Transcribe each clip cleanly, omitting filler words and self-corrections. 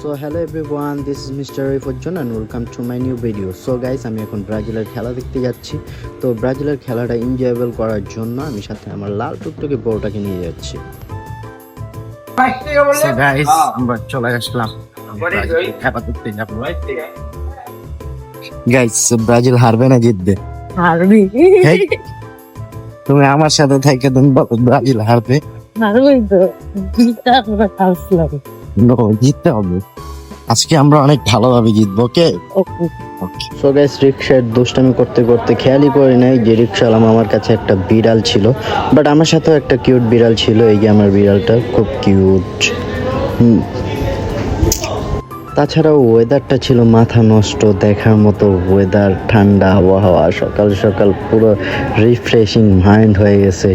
So hello everyone, this is Mr. Rifujjan and welcome to my new video. So guys, আমি এখন ব্রাজিলের খেলা দেখতে যাচ্ছি। তো ব্রাজিলের খেলাটা এনজয়েবল করার জন্য আমি সাথে আমার লাল টুকটুকে বউটাকে নিয়ে যাচ্ছি। So guys, আমরা চলে আসলাম খেলা দেখতে যাব। Guys, ব্রাজিল হারবে না জিতবে? হারবি। তুমি আমার সাথে থেকে তুমি বলো ব্রাজিল হারবে? হারবই তো, জিততে আমরা আসলাম। নো, জিততে হবে। আজকে আমরা অনেক ভালোভাবে জিতবো, ওকে? সো গাইস, রিক্সার দুষ্টামি করতে করতে খেয়ালই করি নাই যে রিক্সাওয়ালা আমার কাছে একটা বিড়াল ছিল, বাট আমার সাথেও একটা কিউট বিড়াল ছিল। এই যে আমার বিড়ালটা খুব কিউট। তাছাড়াও ওয়েদারটা ছিল মাথা নষ্ট দেখার মতো ওয়েদার, ঠান্ডা আবহাওয়া, সকাল সকাল পুরো রিফ্রেশিং মাইন্ড হয়ে গেছে।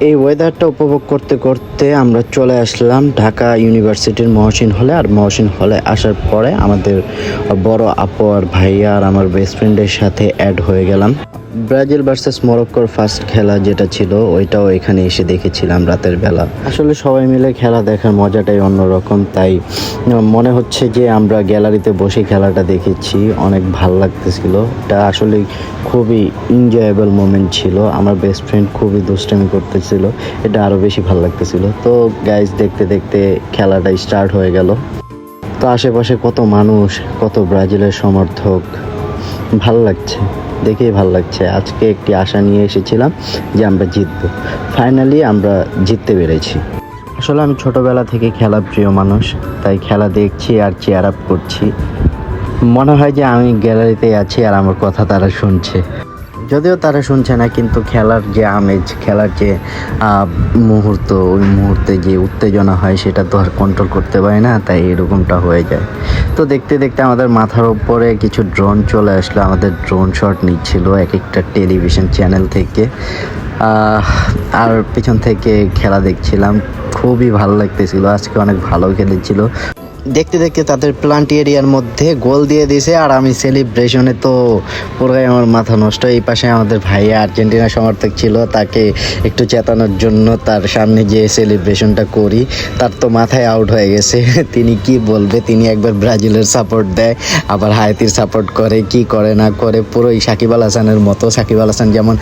এই ওয়েদারটা উপভোগ করতে করতে আমরা চলে আসলাম ঢাকা ইউনিভার্সিটির মহসিন হলে। আর মহসিন হলে আসার পরে আমাদের বড় আপু আর ভাইয়া আর আমার বেস্ট ফ্রেন্ডের সাথে অ্যাড হয়ে গেলাম। ব্রাজিল ভার্সেস মরক্কোর ফার্স্ট খেলা যেটা ছিল ওইটাও এখানে এসে দেখেছিলাম রাতের বেলা। আসলে সবাই মিলে খেলা দেখার মজাটাই অন্যরকম, তাই মনে হচ্ছে যে আমরা গ্যালারিতে বসে খেলাটা দেখেছি। অনেক ভাল লাগতেছিল, এটা আসলে খুবই এনজয়েবল মোমেন্ট ছিল। আমার বেস্ট ফ্রেন্ড খুবই দুষ্টামি করতেছিল, এটা আরও বেশি ভাল লাগতেছিল। তো গাইজ, দেখতে দেখতে খেলাটা স্টার্ট হয়ে গেল। তো আশেপাশে কত মানুষ, কত ব্রাজিলের সমর্থক, ভাল লাগছে, দেখেই ভাল লাগছে। আজকে একটি আশা নিয়ে এসেছিলাম যে আমরা জিতবো, ফাইনালি আমরা জিততে পেরেছি। আসলে আমি ছোটবেলা থেকে খেলা প্রিয় মানুষ, তাই খেলা দেখছি আর চেয়ার আপ করছি। মনে হয় যে আমি গ্যালারিতে আছি আর আমার কথা তারা শুনছে, যদিও তারা শুনছে না, কিন্তু খেলার যে আমেজ, খেলার যে মুহূর্ত, ওই মুহূর্তে যে উত্তেজনা হয় সেটা তো আর কন্ট্রোল করতে পারি না, তাই এরকমটা হয়ে যায়। তো দেখতে দেখতে আমাদের মাথার উপরে কিছু ড্রোন চলে আসলো, আমাদের ড্রোন শট নিচ্ছিল এক একটা টেলিভিশন চ্যানেল থেকে। আর পিছন থেকে খেলা দেখছিলাম, খুবই ভালো লাগতেছিল। আজকে অনেক ভালো খেলেছিল। দেখতে দেখতে তাদের প্লান্ট এরিয়ার মধ্যে গোল দিয়ে দিয়েছে, আর আমি সেলিব্রেশনে তো পুরোই আমার মাথা নষ্ট। এই পাশে আমাদের ভাইয়া আর্জেন্টিনা সমর্থক ছিল, তাকে একটু চেতানোর জন্য তার সামনে যে সেলিব্রেশনটা করি, তার তো মাথায় আউট হয়ে গেছে। তিনি কি বলবে, তিনি একবার ব্রাজিলের সাপোর্ট দেয়, আবার হায়াতির সাপোর্ট করে, কি করে না করে, পুরোই সাকিব আল হাসানের মতো। সাকিব আল হাসান যেমন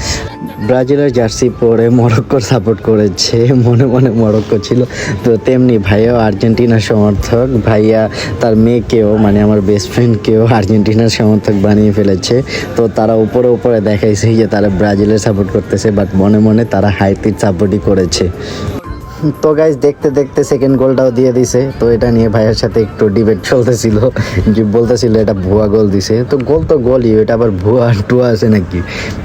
ব্রাজিলের জার্সি পরে মরক্কোর সাপোর্ট করেছে, মনে মনে মরক্কো ছিল, তো তেমনি ভাইয়াও আর্জেন্টিনার সমর্থক। ভাইয়া তার মেয়েকেও, মানে আমার বেস্ট ফ্রেন্ডকেও আর্জেন্টিনার সমর্থক বানিয়ে ফেলেছে। তো তারা উপরে উপরে দেখাইছে যে তারা ব্রাজিলের সাপোর্ট করতেছে, বাট মনে মনে তারা হাইতির সাপোর্টই করেছে। তো গাইজ, দেখতে দেখতে সেকেন্ড গোলটাও দিয়ে দিছে। তো এটা নিয়ে ভাইয়ের সাথে একটু ডিবেট চলতেছিল, যে বলতেছিল এটা ভুয়া গোল দিছে। তো গোল তো গোলই, এটা আবার ভুয়া টুয়া আছে নাকি?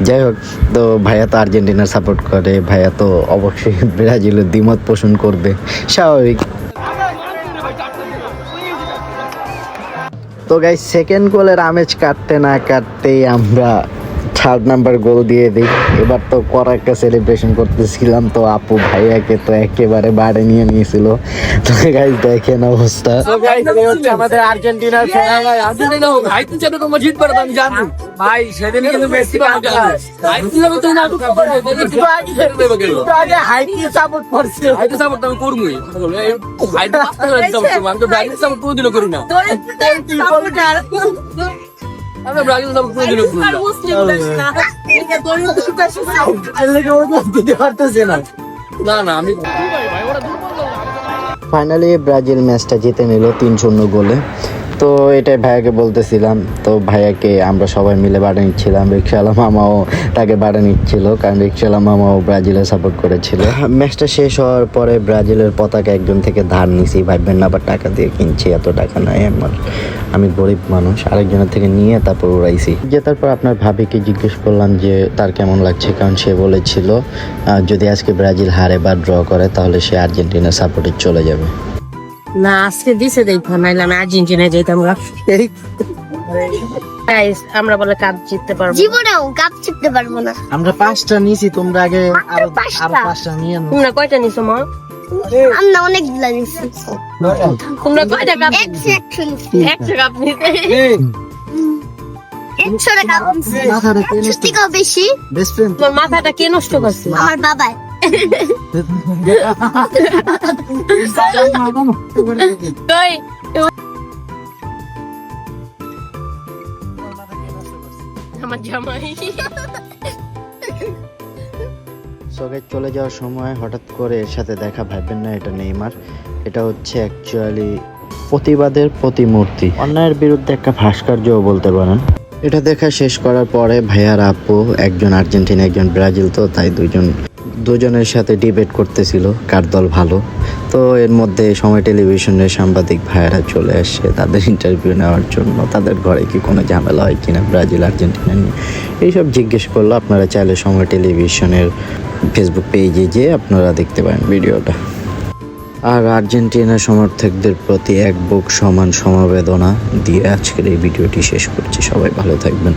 যাই হোক, তো ভাইয়া তো আর্জেন্টিনার সাপোর্ট করে, ভাইয়া তো অবশ্যই ব্রাজিলের দ্বিমত পোষণ করবে, স্বাভাবিক। তো গাইজ, সেকেন্ড গোলের আমেজ কাটতে না কাটতেই আমরা থার্ড নাম্বার গোল দিয়ে দিই। এবার তো করা একটা সেলিব্রেশন করতেছিলাম, তো আপু ভাইয়াকে তো একেবারে বাড়ে নিয়ে নিয়েছিল। তো গাইজ, দেখেন অবস্থা। আমাদের আর্জেন্টিনার ভাই, সেদিন কিন্তু মেসি সাপোর্ট করছে, সাপোর্ট আমি করবই, আমি তো ব্রাজিল সাপোর্ট কোনোদিনও করি না। ফাইনালি ব্রাজিল ম্যাচটা জিতে নিল 3-0 গোলে। তো এটাই ভাইয়াকে বলতেছিলাম, তো ভাইয়াকে আমরা সবাই মিলে বাড়ি নিচ্ছিলাম। রিক্সাওয়ালা মামাও তাকে বাড়ি নিচ্ছিল, কারণ রিক্সাওয়ালা মামাও ব্রাজিলের সাপোর্ট করেছিল। ম্যাচটা শেষ হওয়ার পরে ব্রাজিলের পতাকা একজন থেকে ধার নিছি, ভাববেন না আবার টাকা দিয়ে কিনছি, এত টাকা নাই আমার, আমি গরিব মানুষ। আরেকজনের থেকে নিয়ে তারপর উড়াইছি। জেতার পর আপনার ভাবিকে জিজ্ঞেস করলাম যে তার কেমন লাগছে, কারণ সে বলেছিল যদি আজকে ব্রাজিল হারে বা ড্র করে তাহলে সে আর্জেন্টিনার সাপোর্টে চলে যাবে। না, আজকে দিছে দেখো, নাইলে আমি আর্জেন্টিনায় যেতাম। আমরা বলে কাপ জিততে পারবো, জীবনেও কাপ জিততে পারবো না। আমরা 5টা নিয়েছি, তোমরা আগে আরো 5টা নিয়ে নাও। তোমরা কয়টা নিছো মা? আমরা অনেক গুলা নিছি। তোমরা কয়টা কাপ? 100 কাপ নিতে, 100 কাপ নিছি। থেকেও বেশি। বেস্ট ফ্রেন্ড, তোমার মাথাটা কে নষ্ট করছে? আমার বাবাই। কই আমার জামাই। সবাই চলে যাওয়ার সময় হঠাৎ করে এর সাথে দেখা, ভাববেন না এটা নেইমার, এটা হচ্ছে অ্যাকচুয়ালি প্রতিবাদের প্রতিমূর্তি, অন্যায়ের বিরুদ্ধে একটা ভাস্কর্যও বলতে পারেন। এটা দেখা শেষ করার পরে ভাইয়ার আপু, একজন আর্জেন্টিনা একজন ব্রাজিল, তো তাই দুজনের সাথে ডিবেট করতেছিল কার দল ভালো। তো এর মধ্যে সময় টেলিভিশনের সাংবাদিক ভাইয়ারা চলে আসে তাদের ইন্টারভিউ নেওয়ার জন্য, তাদের ঘরে কি কোনো ঝামেলা হয় কিনা ব্রাজিল আর্জেন্টিনা নিয়ে এইসব জিজ্ঞেস করলো। আপনারা চাইলে সময় টেলিভিশনের ফেসবুক পেজে যেয়ে আপনারা দেখতে পারেন ভিডিওটা। আর আর্জেন্টিনা সমর্থকদের প্রতি এক বুক সমান সমবেদনা দিয়ে আজকের এই ভিডিওটি শেষ করছি। সবাই ভালো থাকবেন।